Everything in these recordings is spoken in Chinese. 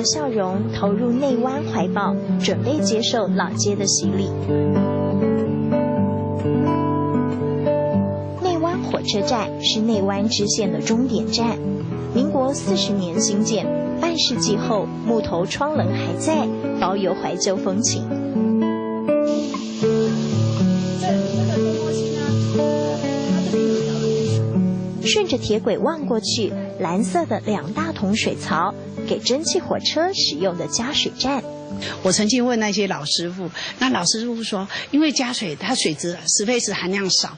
着笑容投入内湾怀抱，准备接受老街的洗礼。内湾火车站是内湾支线的终点站，民国40年兴建，半世纪后木头窗棱还在，保有怀旧风情。顺着铁轨望过去，蓝色的2大桶水槽，给蒸汽火车使用的加水站。我曾经问那些老师傅，那老师傅说，因为加水它水质石灰石含量少，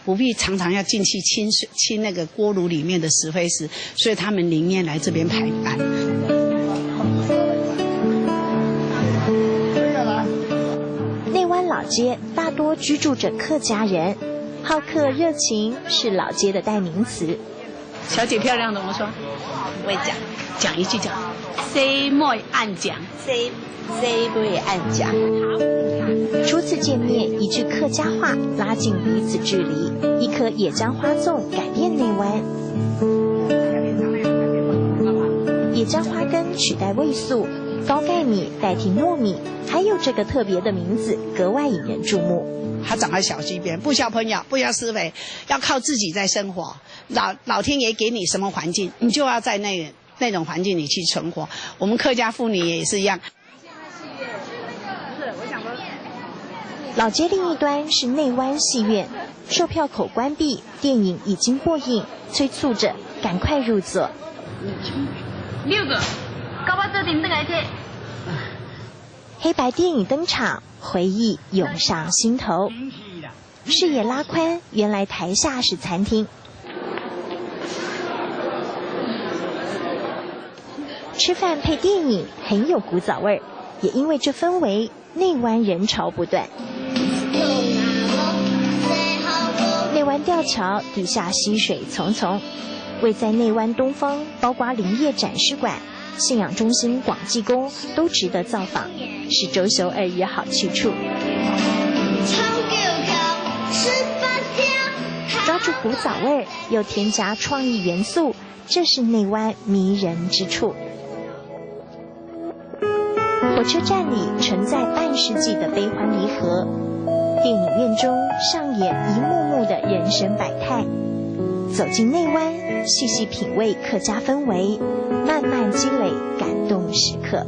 不必常常要进去清那个锅炉里面的石灰石，所以他们宁愿来这边排班。内湾老街大多居住着客家人，好客热情是老街的代名词。小姐漂亮怎么说？我会讲一句讲。谁妹暗讲，谁妹暗讲。初次见面，一句客家话拉近彼此距离，一颗野姜花粽改变内湾。野姜花根取代味素，高钙米代替糯米，还有这个特别的名字，格外引人注目。它长在小溪边，不需要喷药，不需要施肥，要靠自己在生活。老天爷给你什么环境，你就要在那种环境里去存活。我们客家妇女也是一样。老街另一端是内湾戏院，售票口关闭，电影已经播映，催促着赶快入座。6个，搞把这顶灯来贴。黑白电影登场，回忆涌上心头。视野拉宽，原来台下是餐厅。吃饭配电影很有古早味儿，也因为这氛围，内湾人潮不断。内湾吊桥底下溪水淙淙，位在内湾东方，包括林业展示馆、信仰中心、广济宫都值得造访，是周休2日好去处。抓住古早味儿，又添加创意元素，这是内湾迷人之处。火车站里承载半世纪的悲欢离合，电影院中上演一幕幕的人生百态。走进内湾，细细品味客家氛围，慢慢积累感动时刻。